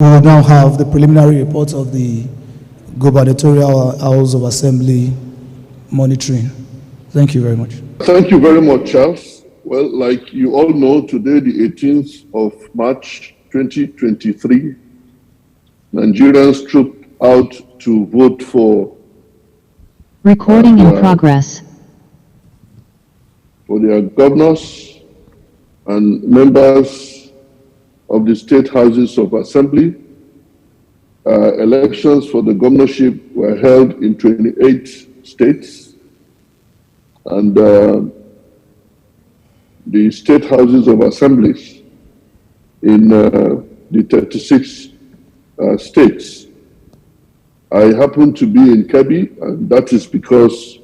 We will now have the preliminary report of the Gubernatorial House of Assembly monitoring. Thank you very much. Thank you very much, Charles. Well, like you all know, today, the 18th of March 2023, Nigerians trooped out to vote for Recording in progress. For their governors and members of the state houses of assembly. Elections for the governorship were held in 28 states, and the state houses of assemblies in the 36 states. I happen to be in Kebbi, and that is because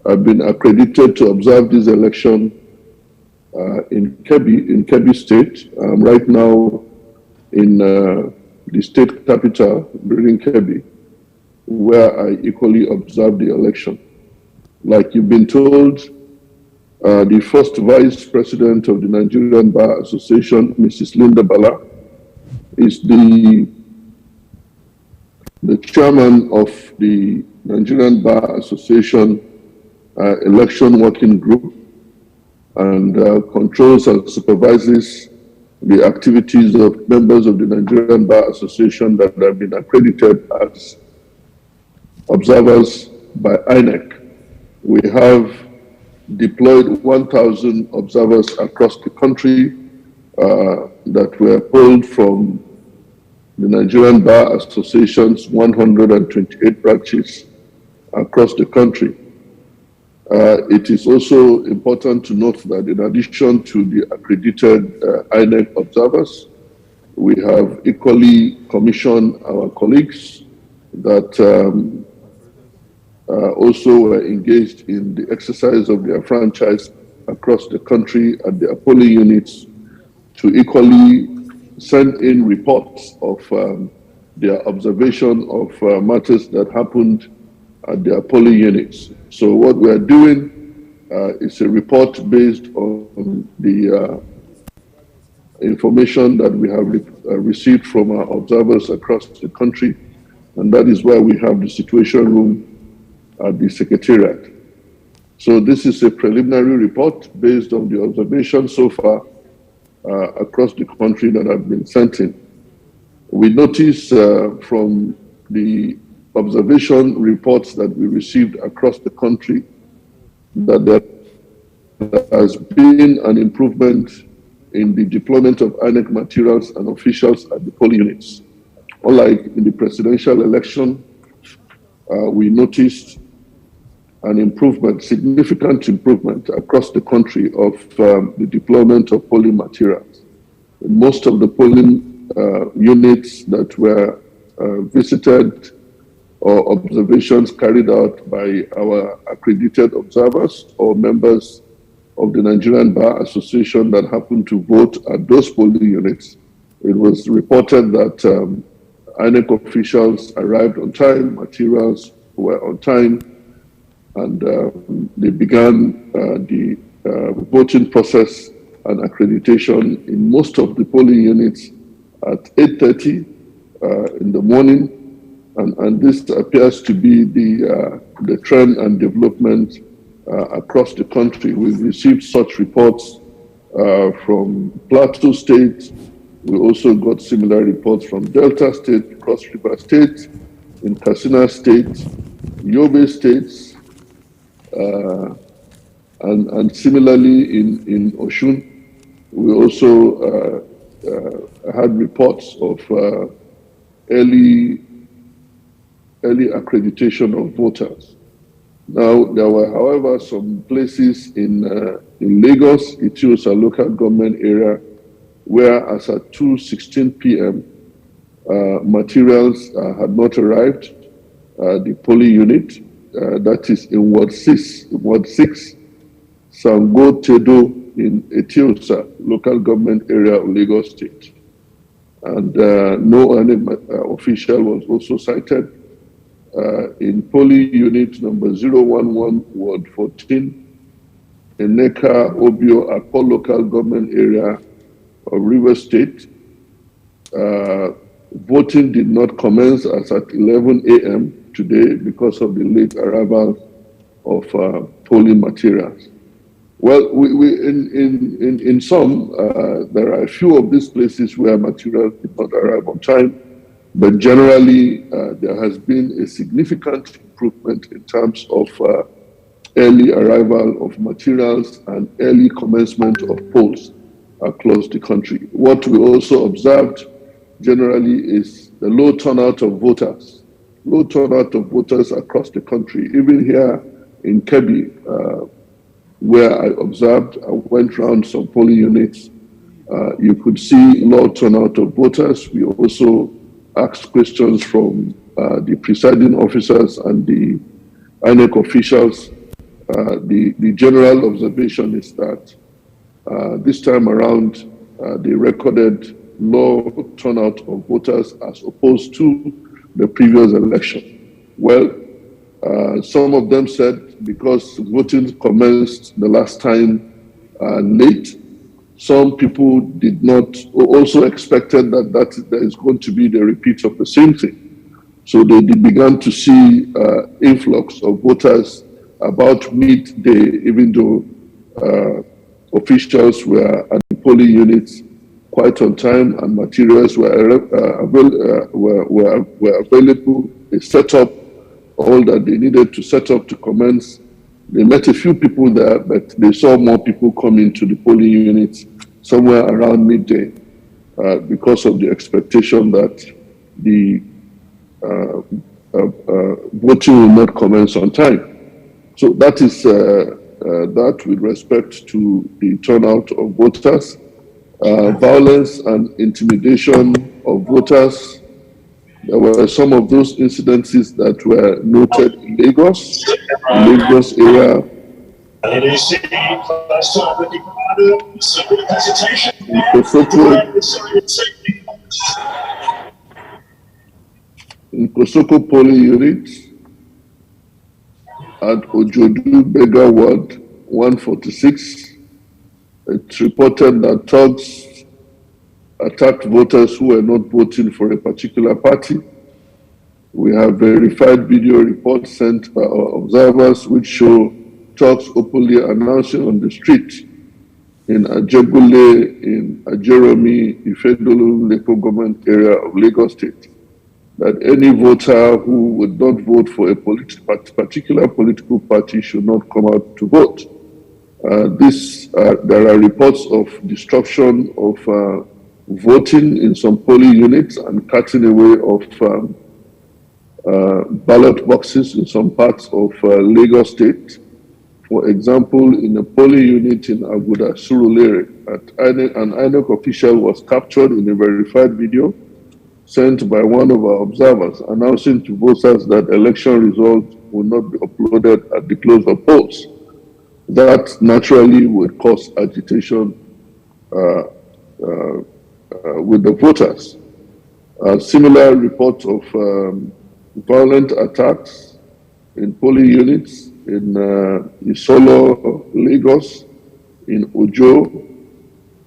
I've been accredited to observe this election in Kebbi State. I'm right now in the state capital, in Kebbi, where I equally observe the election. Like you've been told, the first vice president of the Nigerian Bar Association, Mrs. Linda Bala, is the chairman of the Nigerian Bar Association election working group, and controls and supervises the activities of members of the Nigerian Bar Association that have been accredited as observers by INEC. We have deployed 1,000 observers across the country that were pulled from the Nigerian Bar Association's 128 branches across the country. It is also important to note that in addition to the accredited INEC observers, we have equally commissioned our colleagues that also were engaged in the exercise of their franchise across the country at their polling units to equally send in reports of their observation of matters that happened at their polling units. So what we are doing is a report based on the information that we have received from our observers across the country, and that is why we have the situation room at the Secretariat. So this is a preliminary report based on the observations so far across the country that have been sent in. We notice from the observation reports that we received across the country that there has been an improvement in the deployment of INEC materials and officials at the polling units. Unlike in the presidential election, we noticed an improvement, significant improvement across the country of the deployment of polling materials. Most of the polling units that were visited or observations carried out by our accredited observers or members of the Nigerian Bar Association that happened to vote at those polling units, it was reported that INEC officials arrived on time, materials were on time, and they began the voting process and accreditation in most of the polling units at 8:30 in the morning. And this appears to be the trend and development across the country. We've received such reports from Plateau State. We also got similar reports from Delta State, Cross River State, in Katsina State, Yobe States, and similarly in Osun. We also had reports of early accreditation of voters. Now, there were, however, some places in Lagos, Itiosa local government area, where as at 2:16 p.m., materials had not arrived. The polling unit, that is in Ward 6, Sango Tedo in Itiosa local government area of Lagos State. And no official was also cited. In polling unit number 011, Ward 14, in Neka, Obio, Akpo local government area of River State, Voting did not commence as at 11 a.m. today because of the late arrival of polling materials. Well, in some, there are a few of these places where materials did not arrive on time, but generally there has been a significant improvement in terms of early arrival of materials and early commencement of polls across the country. What we also observed generally is the low turnout of voters. Low turnout of voters across the country. Even here in Kebbi, where I observed, I went around some polling units, you could see low turnout of voters. We also asked questions from the presiding officers and the INEC officials. The general observation is that this time around, they recorded low turnout of voters as opposed to the previous election. Well, some of them said because voting commenced the last time late, some people did not, also expected that there is going to be the repeat of the same thing. So they began to see influx of voters about midday, even though officials were at the polling units quite on time and materials were available. They set up all that they needed to set up to commence. They met a few people there, but they saw more people coming to the polling units somewhere around midday because of the expectation that the voting will not commence on time. So that is that with respect to the turnout of voters. Violence and intimidation of voters. There were some of those incidences that were noted in Lagos area. In Kosoko polling unit at Ojodu Bega Ward 146, it's reported that thugs attacked voters who were not voting for a particular party. We have verified video reports sent by our observers which show thugs openly announcing on the street in Ajebule, in Ajeromi, Ifedolu, local government area of Lagos State, that any voter who would not vote for a particular political party should not come out to vote. There are reports of destruction of voting in some polling units and cutting away of ballot boxes in some parts of Lagos State. For example, in a polling unit in Aguda, Surulere, an INEC official was captured in a verified video sent by one of our observers announcing to voters that election results will not be uploaded at the close of polls. That naturally would cause agitation with the voters. Similar reports of violent attacks in polling units in Isolo, Lagos, in Ojo,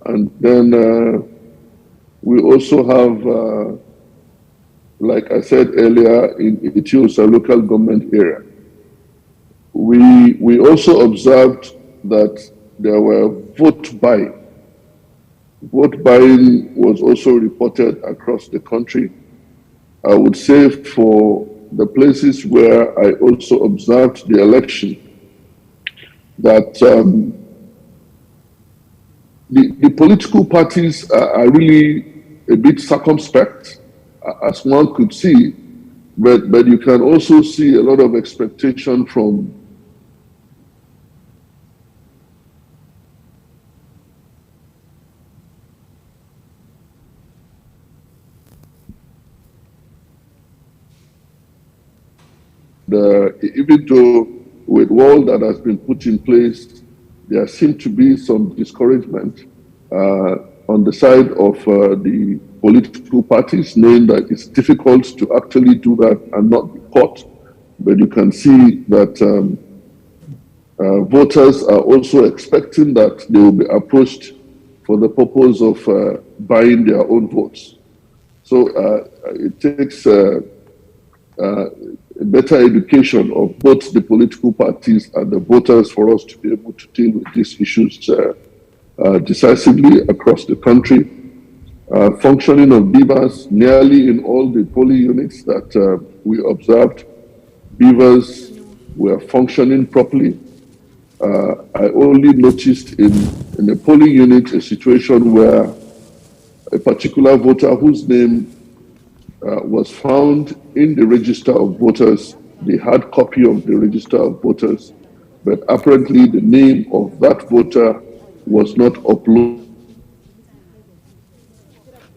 and then we also have, like I said earlier, in Etiosa local government area. We also observed that there were vote buying. Vote buying was also reported across the country. I would say for the places where I also observed the election, that the political parties are really a bit circumspect, as one could see, but you can also see a lot of expectation from even though with all that has been put in place, there seemed to be some discouragement on the side of the political parties, knowing that it's difficult to actually do that and not be caught. But you can see that voters are also expecting that they will be approached for the purpose of buying their own votes. So it takes a better education of both the political parties and the voters for us to be able to deal with these issues decisively across the country. Functioning of beavers nearly in all the polling units that we observed, beavers were functioning properly. I only noticed in a polling unit a situation where a particular voter whose name was found in the register of voters, the hard copy of the register of voters, but apparently the name of that voter was not uploaded,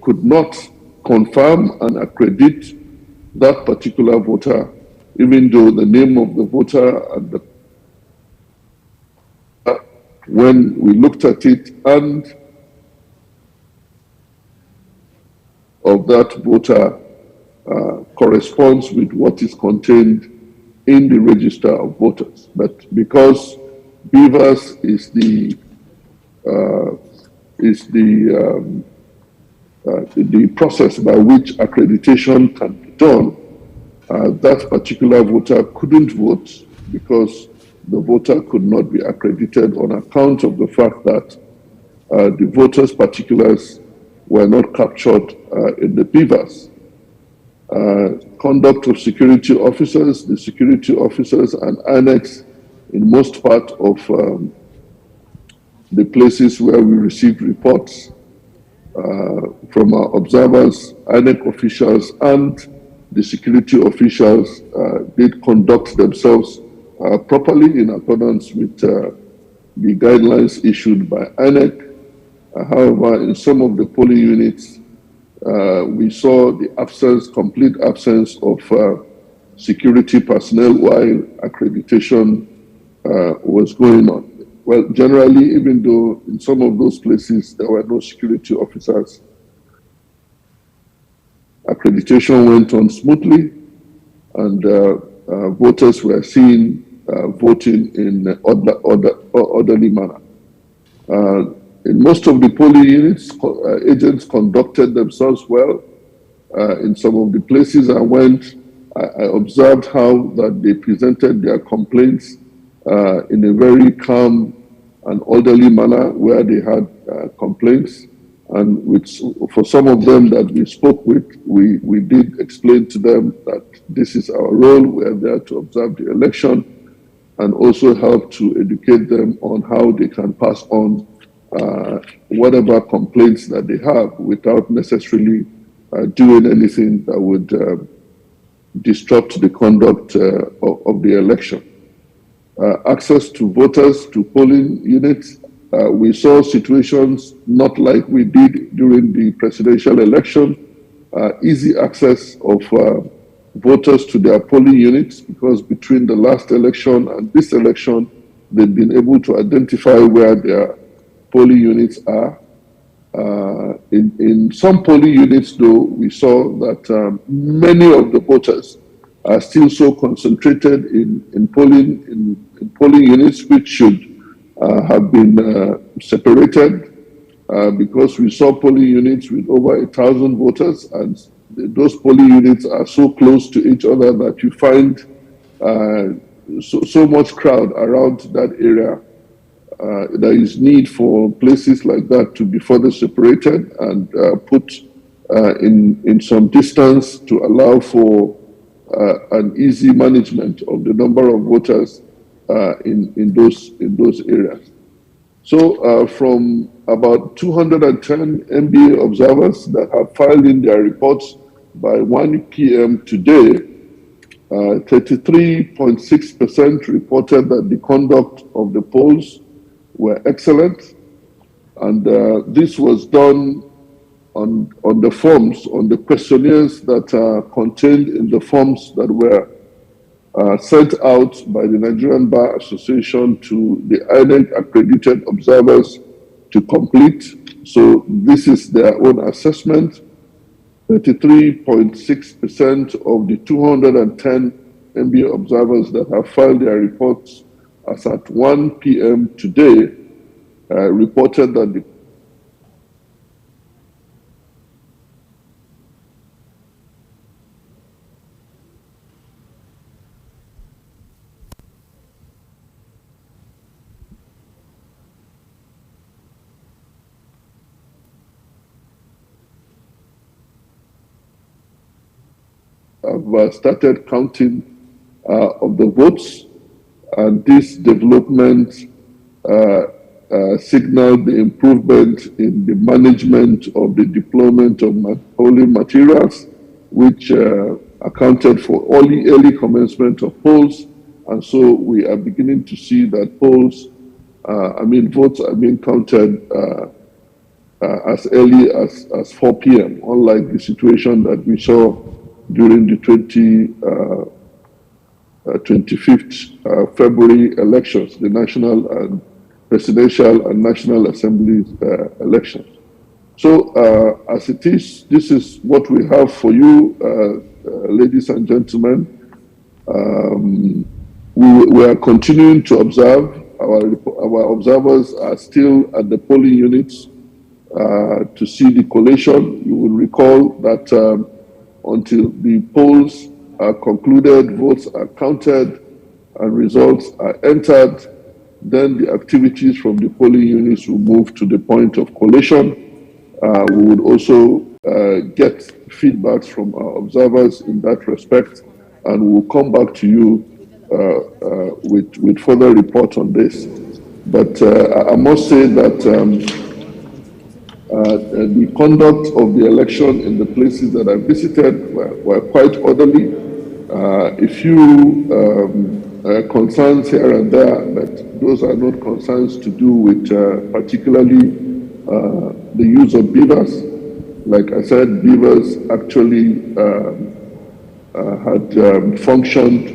could not confirm and accredit that particular voter, even though the name of the voter and the when we looked at it and of that voter corresponds with what is contained in the register of voters. But because Beavers is the process by which accreditation can be done, that particular voter couldn't vote because the voter could not be accredited on account of the fact that the voters' particulars were not captured in the Beavers. Conduct of security officers, the security officers and annex in most part of the places where we received reports from our observers, INEC officials, and the security officials did conduct themselves properly in accordance with the guidelines issued by INEC. However, in some of the polling units, we saw the complete absence of security personnel while accreditation was going on. Well, generally, even though in some of those places there were no security officers, accreditation went on smoothly, and voters were seen voting in an orderly manner. In most of the polling units, agents conducted themselves well. In some of the places I went, I observed how that they presented their complaints in a very calm and orderly manner where they had complaints. And for some of them that we spoke with, we did explain to them that this is our role. We are there to observe the election and also help to educate them on how they can pass on whatever complaints that they have without necessarily doing anything that would disrupt the conduct of the election. Access to voters to polling units, we saw situations not like we did during the presidential election, easy access of voters to their polling units, because between the last election and this election, they've been able to identify where their polling units are. In some polling units, though, we saw that many of the voters are still so concentrated in polling units, which should have been separated, because we saw polling units with over 1,000 voters, and those polling units are so close to each other that you find so much crowd around that area. There is need for places like that to be further separated and put in some distance to allow for an easy management of the number of voters in those areas. So from about 210 MBA observers that have filed in their reports by 1 p.m. today, 33.6% reported that the conduct of the polls were excellent, and this was done on the forms, on the questionnaires that are contained in the forms that were sent out by the Nigerian Bar Association to the INEC accredited observers to complete. So this is their own assessment. 33.6% of the 210 MBA observers that have filed their reports as at 1 p.m. today reported that have started counting of the votes, and this development signaled the improvement in the management of the deployment of polling materials, which accounted for early commencement of polls. And so we are beginning to see that votes are being counted as early as 4 p.m., unlike the situation that we saw during the 25th February elections, the national and presidential and national assembly elections. So as it is, this is what we have for you, ladies and gentlemen. We are continuing to observe. Our observers are still at the polling units to see the collation. You will recall that until the polls are concluded, votes are counted, and results are entered, then the activities from the polling units will move to the point of collation. We would also get feedbacks from our observers in that respect, and we will come back to you with further report on this. But I must say that the conduct of the election in the places that I visited were quite orderly. A few concerns here and there, but those are not concerns to do with particularly the use of beavers. Like I said, beavers actually had functioned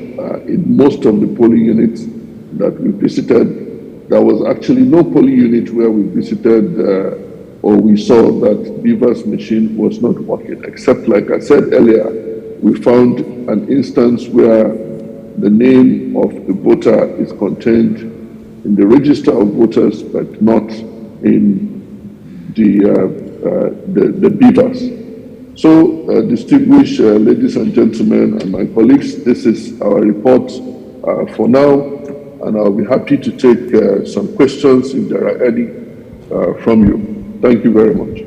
in most of the polling units that we visited. There was actually no polling unit where we visited or we saw that beavers machine was not working, except, like I said earlier, we found an instance where the name of the voter is contained in the register of voters, but not in the beavers. So, distinguished ladies and gentlemen and my colleagues, this is our report for now, and I'll be happy to take some questions if there are any from you. Thank you very much.